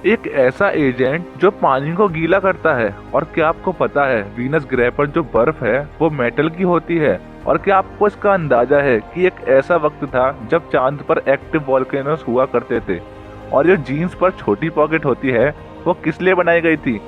एक ऐसा एजेंट जो पानी को गीला करता है। और क्या आपको पता है वीनस ग्रह पर जो बर्फ है वो मेटल की होती है। और क्या आपको इसका अंदाजा है कि एक ऐसा वक्त था जब चांद पर एक्टिव वॉल्केनोस हुआ करते थे। और जो जीन्स पर छोटी पॉकेट होती है वो किस लिए बनाई गई थी।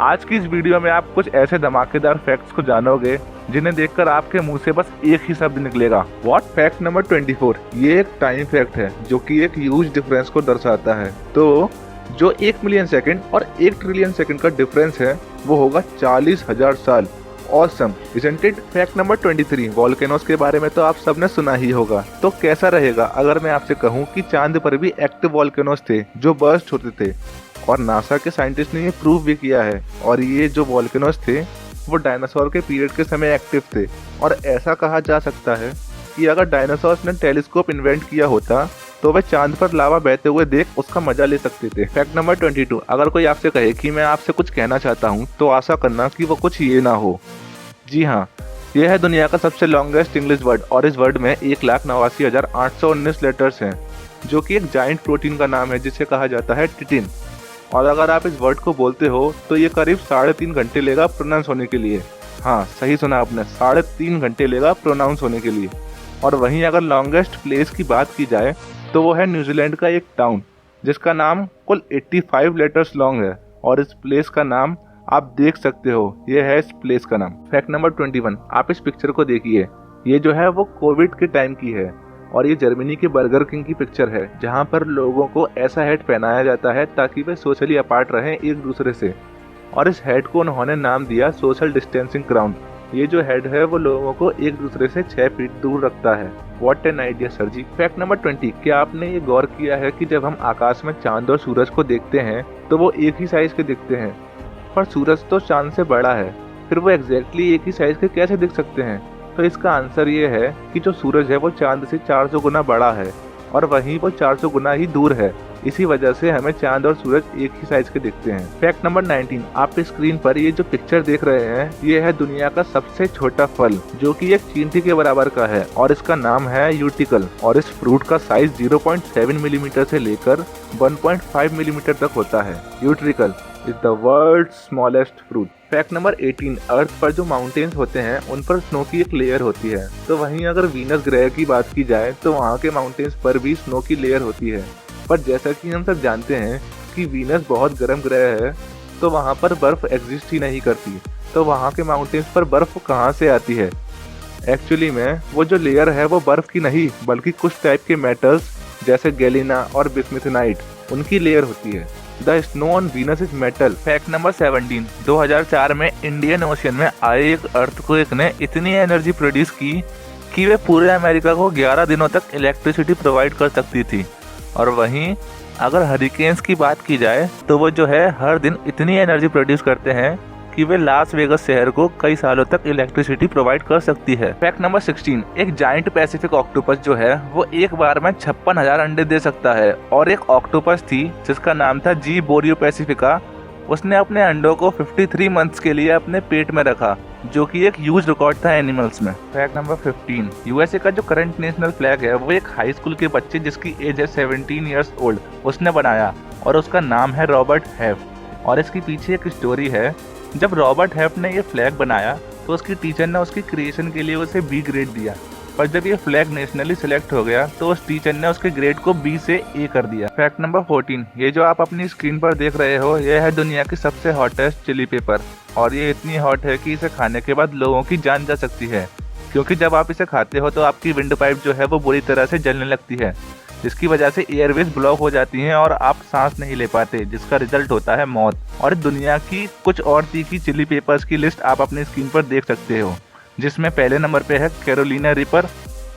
आज की इस वीडियो में आप कुछ ऐसे धमाकेदार फैक्ट्स को जानोगे जिन्हें देखकर आपके मुंह से बस एक ही शब्द निकलेगा, व्हाट। फैक्ट नंबर 24, ये एक टाइम फैक्ट है जो कि एक ह्यूज डिफरेंस को दर्शाता है। तो जो 1 मिलियन सेकंड और 1 ट्रिलियन सेकंड का डिफरेंस है वो होगा 40,000 साल। Awesome, isn't it. Fact number 23, volcanoes के बारे में तो आप सबने सुना ही होगा। तो कैसा रहेगा अगर मैं आपसे कहूँ कि चांद पर भी एक्टिव वॉल्केनोस थे जो बर्स्ट होते थे। और नासा के साइंटिस्ट ने ये प्रूव भी किया है। और ये जो वॉल्केनोस थे वो डायनासोर के पीरियड के समय एक्टिव थे। और ऐसा कहा जा सकता है कि अगर डायनासोर्स ने टेलीस्कोप इन्वेंट किया होता तो वे चांद पर लावा बहते हुए देख उसका मजा ले सकते थे। फैक्ट नंबर 22, अगर कोई आपसे कहे कि मैं आपसे कुछ कहना चाहता हूँ तो आशा करना कि वो कुछ ये ना हो। जी हाँ, यह है दुनिया का सबसे लॉन्गेस्ट इंग्लिश वर्ड और इस वर्ड में 1,89,819 लेटर्स हैं, जो कि एक जाइंट प्रोटीन का नाम है जिसे कहा जाता है टिटिन। और अगर आप इस वर्ड को बोलते हो तो ये करीब 3.5 घंटे लेगा प्रोनाउंस होने के लिए। हाँ, सही सुना आपने, 3.5 घंटे लेगा प्रोनाउंस होने के लिए। और वहीं अगर लॉन्गेस्ट प्लेस की बात की जाए तो वो है न्यूजीलैंड का एक टाउन जिसका नाम कुल 85 लेटर्स लॉन्ग है। और इस प्लेस का नाम आप देख सकते हो, ये है इस प्लेस का नाम। फैक्ट नंबर 21, आप इस पिक्चर को देखिए, ये जो है वो कोविड के टाइम की है। और ये जर्मनी के बर्गर किंग की पिक्चर है जहाँ पर लोगों को ऐसा हेड पहनाया जाता है ताकि वे सोशली अपार्ट रहें एक दूसरे से। और इस हेड को उन्होंने नाम दिया सोशल डिस्टेंसिंग क्राउन। ये जो हेड है वो लोगों को एक दूसरे से 6 फीट दूर रखता है। What an idea sir ji. Fact number 20, क्या आपने ये गौर किया है कि जब हम आकाश में चांद और सूरज को देखते हैं तो वो एक ही साइज के दिखते हैं, पर सूरज तो चांद से बड़ा है, फिर वो एग्जैक्टली एक ही साइज के कैसे दिख सकते हैं। तो इसका आंसर ये है कि जो सूरज है वो चांद से 400 गुना बड़ा है और वहीं वो 400 गुना ही दूर है। इसी वजह से हमें चांद और सूरज एक ही साइज के दिखते हैं। फैक्ट नंबर 19, आप स्क्रीन पर ये जो पिक्चर देख रहे हैं ये है दुनिया का सबसे छोटा फल जो कि एक चींटी के बराबर का है और इसका नाम है यूटिकल। और इस फ्रूट का साइज 0.7 मिलीमीटर से लेकर 1.5 मिलीमीटर तक होता है। Utricle is the world's smallest fruit. Fact number 18, earth पर जो माउंटेन्स होते हैं उन पर स्नो की एक लेयर होती है। तो वहीं अगर वीनस ग्रह की बात की जाए तो वहाँ के माउंटेन्स पर भी स्नो की लेयर होती है। पर जैसा कि हम सब जानते हैं कि वीनस बहुत गर्म ग्रह है तो वहाँ पर बर्फ एग्जिस्ट ही नहीं करती। तो वहाँ के माउंटेन्स पर बर्फ कहाँ से आती है। एक्चुअली में वो जो लेयर है वो बर्फ की नहीं बल्कि कुछ टाइप के मेटल्स जैसे गैलिना और बिस्मिथनाइट उनकी लेयर होती है। The snow on Venus is metal. Fact number 17, 2004 में इंडियन ओशन में आए एक अर्थक्वेक ने इतनी एनर्जी प्रोड्यूस की कि वे पूरे अमेरिका को 11 दिनों तक इलेक्ट्रिसिटी प्रोवाइड कर सकती थी। और वहीं अगर हरिकेन्स की बात की जाए तो वो जो है हर दिन इतनी एनर्जी प्रोड्यूस करते हैं कि वे लास वेगस शहर को कई सालों तक इलेक्ट्रिसिटी प्रोवाइड कर सकती है। फैक्ट नंबर 16, एक जाइंट पैसिफिक ऑक्टोपस जो है वो एक बार में 56,000 अंडे दे सकता है। और एक ऑक्टोपस थी जिसका नाम था जी बोरियो पैसिफिका, उसने अपने अंडों को 53 मंथ्स के लिए अपने पेट में रखा, जो कि एक ह्यूज रिकॉर्ड था एनिमल्स में। फैक्ट नंबर 15, यूएसए का जो करंट नेशनल फ्लैग है वो एक हाई स्कूल के बच्चे जिसकी एज है 17 ईयर्स ओल्ड उसने बनाया और उसका नाम है रॉबर्ट हेफ। और इसके पीछे एक स्टोरी है। जब रॉबर्ट हेफ ने ये फ्लैग बनाया तो उसकी टीचर ने उसकी क्रिएशन के लिए उसे बी ग्रेड दिया, पर जब ये फ्लैग नेशनली सिलेक्ट हो गया तो उस टीचर ने उसके ग्रेड को बी से ए कर दिया। फैक्ट नंबर 14, ये जो आप अपनी स्क्रीन पर देख रहे हो ये है दुनिया की सबसे हॉटेस्ट चिली पेपर। और ये इतनी हॉट है कि इसे खाने के बाद लोगों की जान जा सकती है, क्योंकि जब आप इसे खाते हो तो आपकी विंड पाइप जो है वो बुरी तरह से जलने लगती है, जिसकी वजह से एयरवेज ब्लॉक हो जाती हैं और आप सांस नहीं ले पाते, जिसका रिजल्ट होता है मौत। और दुनिया की कुछ और तीखी चिली पेपर्स की लिस्ट आप अपनी स्क्रीन पर देख सकते हो, जिसमें पहले नंबर पे है कैरोलिना रिपर,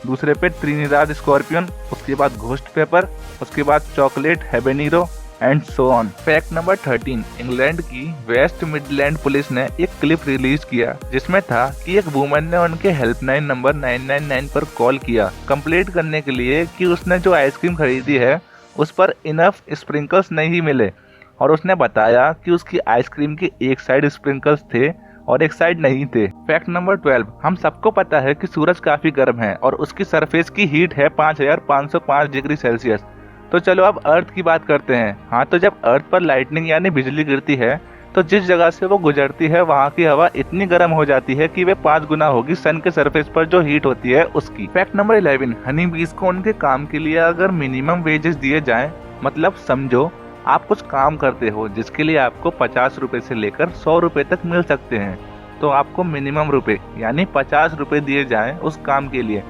दूसरे पे ट्रिनिदाद स्कॉर्पियन, उसके बाद घोस्ट पेपर, उसके बाद chocolate habanero and so on. Fact number 13, England की वेस्ट मिडलैंड पुलिस ने एक क्लिप रिलीज किया जिसमें था कि एक वुमन ने उनके हेल्पलाइन नंबर 999 पर कॉल किया कंप्लेंट करने के लिए कि उसने जो आइसक्रीम खरीदी है उस पर इनफ स्प्रिंकल्स नहीं मिले। और उसने बताया कि उसकी आइसक्रीम की एक साइड स्प्रिंकल्स थे और एक साइड नहीं थे। फैक्ट नंबर 12, हम सबको पता है कि सूरज काफी गर्म है और उसकी सरफेस की हीट है 5505 डिग्री सेल्सियस। तो चलो अब अर्थ की बात करते हैं। हाँ, तो जब अर्थ पर लाइटनिंग यानी बिजली गिरती है तो जिस जगह से वो गुजरती है वहाँ की हवा इतनी गर्म हो जाती है कि वे 5 गुना होगी सन के सरफेस पर जो हीट होती है उसकी। फैक्ट नंबर 11, हनी बीज को उनके काम के लिए अगर मिनिमम वेजेस दिए जाएं, मतलब समझो आप कुछ काम करते हो जिसके लिए आपको 50 रुपए से लेकर 100 रुपए तक मिल सकते हैं, तो आपको मिनिमम रुपए यानी 50 रुपए दिए जाएं उस काम के लिए।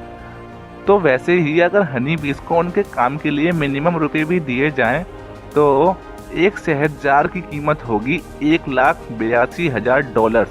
तो वैसे ही अगर हनी बीज को उनके काम के लिए मिनिमम रुपए भी दिए जाएं तो एक शहद जार की कीमत होगी $1,82,000।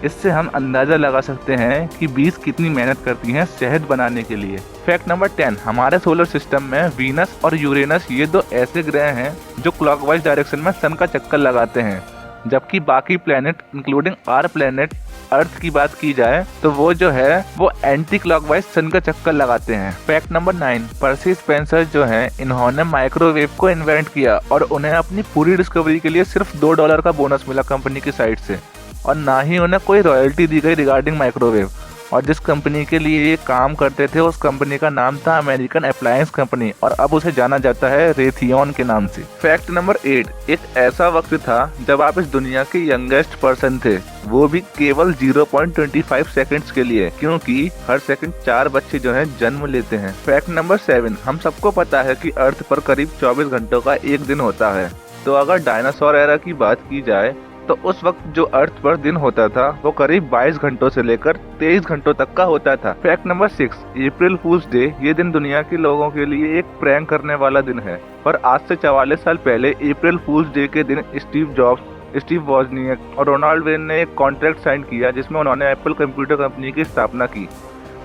इससे हम अंदाजा लगा सकते हैं कि बीज कितनी मेहनत करती हैं शहद बनाने के लिए। फैक्ट नंबर 10, हमारे सोलर सिस्टम में वीनस और यूरेनस ये 2 ऐसे ग्रह हैं जो क्लॉकवाइज डायरेक्शन में सन का चक्कर लगाते हैं, जबकि बाकी planet including our planet earth की बात की जाए तो वो जो है वो एंटी क्लॉकवाइज सन का चक्कर लगाते हैं। फैक्ट नंबर 9, पर्सी स्पेंसर जो हैं इन्होंने माइक्रोवेव को इन्वेंट किया और उन्हें अपनी पूरी डिस्कवरी के लिए सिर्फ $2 का बोनस मिला कंपनी की साइड से, और ना ही उन्हें कोई रॉयल्टी दी गई रिगार्डिंग माइक्रोवेव। और जिस कंपनी के लिए ये काम करते थे उस कंपनी का नाम था अमेरिकन अप्लायंस कंपनी, और अब उसे जाना जाता है रेथियन के नाम से। फैक्ट नंबर 8, एक ऐसा वक्त था जब आप इस दुनिया के यंगेस्ट पर्सन थे, वो भी केवल 0.25 सेकंड्स के लिए, क्योंकि हर सेकंड 4 बच्चे जो हैं जन्म लेते हैं। फैक्ट नंबर 7, हम सबको पता है कि अर्थ पर करीब 24 घंटों का एक दिन होता है। तो अगर डायनासोर एरा की बात की जाए तो उस वक्त जो अर्थ पर दिन होता था वो करीब 22 घंटों से लेकर 23 घंटों तक का होता था। फैक्ट नंबर 6, अप्रैल फूल्स डे ये दिन दुनिया के लोगों के लिए एक प्रैंक करने वाला दिन है, पर आज से 44 साल पहले अप्रैल फूल्स डे के दिन स्टीव जॉब्स, स्टीव वॉजनियक और रोनाल्ड वेन ने एक कॉन्ट्रैक्ट साइन किया जिसमें उन्होंने एप्पल कंप्यूटर कंपनी की स्थापना की।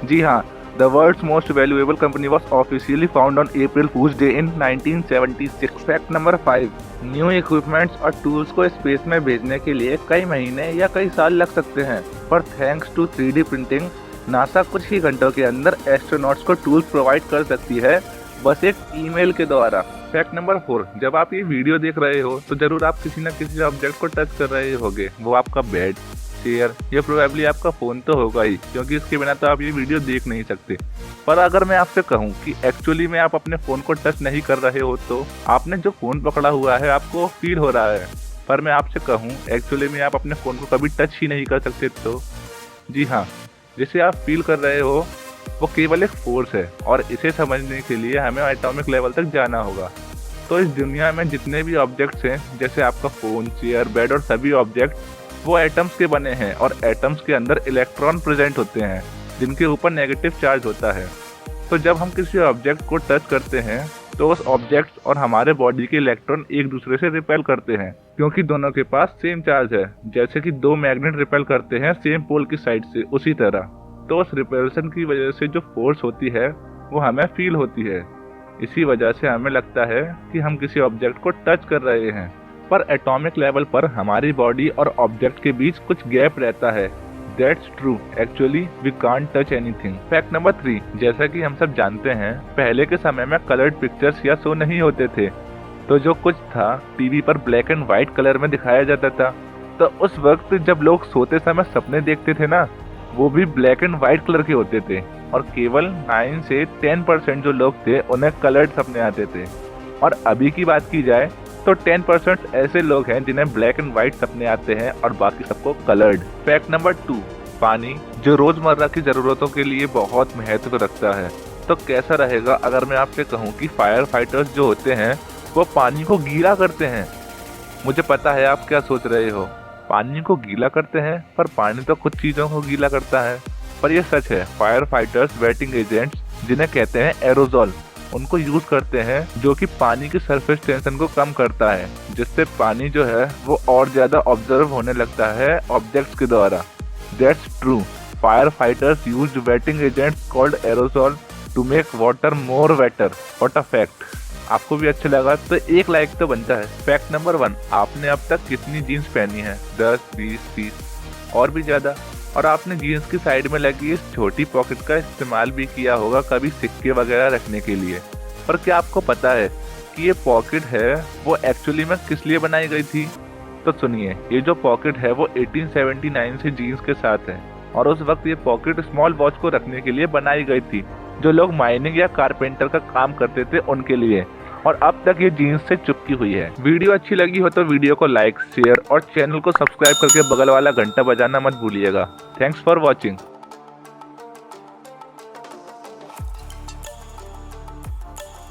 जी हाँ, The world's most valuable company was officially found on April Fool's Day in 1976. Fact number 5, new equipments और टूल्स को स्पेस में भेजने के लिए कई महीने या कई साल लग सकते हैं, पर thanks to 3D printing NASA कुछ ही घंटों के अंदर एस्ट्रोनॉट्स को टूल्स प्रोवाइड कर सकती है, बस एक ईमेल के द्वारा। फैक्ट नंबर 4, जब आप ये वीडियो देख रहे हो तो जरूर आप किसी न किसी ऑब्जेक्ट को टच कर रहे होगे। वो आपका बेड, चेयर, ये प्रोबेबली आपका फोन तो होगा ही, क्योंकि इसके बिना तो आप ये वीडियो देख नहीं सकते। पर अगर मैं आपसे कहूँ कि एक्चुअली में आप अपने फोन को टच नहीं कर रहे हो तो आपने जो फोन पकड़ा हुआ है आपको फील हो रहा है, पर मैं आपसे कहूँ एक्चुअली में आप अपने फोन को कभी टच ही नहीं कर सकते। तो जी हाँ, जिसे आप फील कर रहे हो वो केवल एक फोर्स है, और इसे समझने के लिए हमें एटॉमिक लेवल तक जाना होगा। तो इस दुनिया में जितने भी ऑब्जेक्ट्स हैं, जैसे आपका फोन, चेयर, बेड और सभी ऑब्जेक्ट, वो एटम्स के बने हैं, और एटम्स के अंदर इलेक्ट्रॉन प्रेजेंट होते हैं जिनके ऊपर नेगेटिव चार्ज होता है। तो जब हम किसी ऑब्जेक्ट को टच करते हैं तो उस ऑब्जेक्ट और हमारे बॉडी के इलेक्ट्रॉन एक दूसरे से रिपेल करते हैं, क्योंकि दोनों के पास सेम चार्ज है। जैसे कि 2 मैग्नेट रिपेल करते हैं सेम पोल की साइड से, उसी तरह तो उस रिपेल्सन की वजह से जो फोर्स होती है वो हमें फील होती है। इसी वजह से हमें लगता है कि हम किसी ऑब्जेक्ट को टच कर रहे हैं। पर एटॉमिक लेवल पर हमारी बॉडी और ऑब्जेक्ट के बीच कुछ गैप रहता है। That's true. Actually, we can't touch anything. Fact number 3, जैसा कि हम सब जानते हैं पहले के समय में कलर्ड पिक्चर्स या शो नहीं होते थे, तो जो कुछ था टीवी पर ब्लैक एंड व्हाइट कलर में दिखाया जाता था। तो उस वक्त जब लोग सोते समय सपने देखते थे ना, वो भी ब्लैक एंड व्हाइट कलर के होते थे, और केवल 9 से 10% जो लोग थे उन्हें कलर्ड सपने आते थे। और अभी की बात की जाए तो 10% ऐसे लोग हैं जिन्हें ब्लैक एंड व्हाइट सपने आते हैं और बाकी सबको कलर्ड। फैक्ट नंबर 2, पानी जो रोजमर्रा की जरूरतों के लिए बहुत महत्व रखता है। तो कैसा रहेगा अगर मैं आपसे कहूँ कि फायर फाइटर्स जो होते हैं वो पानी को गीला करते हैं। मुझे पता है आप क्या सोच रहे हो, पानी को गीला करते हैं, पर पानी तो कुछ चीजों को गीला करता है। पर यह सच है, फायर फाइटर्स वेटिंग एजेंट्स जिन्हें कहते हैं एरोजॉल, उनको यूज करते हैं, जो कि पानी की सरफेस टेंशन को कम करता है, जिससे पानी जो है वो और ज्यादा ऑब्जर्व होने लगता है ऑब्जेक्ट्स के द्वारा। That's true, firefighters use wetting agents called aerosol to make water more wetter. What a fact. आपको भी अच्छा लगा तो एक लाइक तो बनता है। फैक्ट नंबर 1, आपने अब तक कितनी जीन्स पहनी है? 10, 20, 30 और भी ज्यादा। और आपने जीन्स की साइड में लगी इस छोटी पॉकेट का इस्तेमाल भी किया होगा कभी सिक्के वगैरह रखने के लिए। पर क्या आपको पता है कि ये पॉकेट है वो एक्चुअली में किस लिए बनाई गई थी? तो सुनिए, ये जो पॉकेट है वो 1879 से जीन्स के साथ है, और उस वक्त ये पॉकेट स्मॉल वॉच को रखने के लिए बनाई गई थी, जो लोग माइनिंग या कारपेंटर का काम करते थे उनके लिए। और अब तक ये जीन्स से चिपकी हुई है। वीडियो अच्छी लगी हो तो वीडियो को लाइक, शेयर और चैनल को सब्सक्राइब करके बगल वाला घंटा बजाना मत भूलिएगा। Thanks for watching.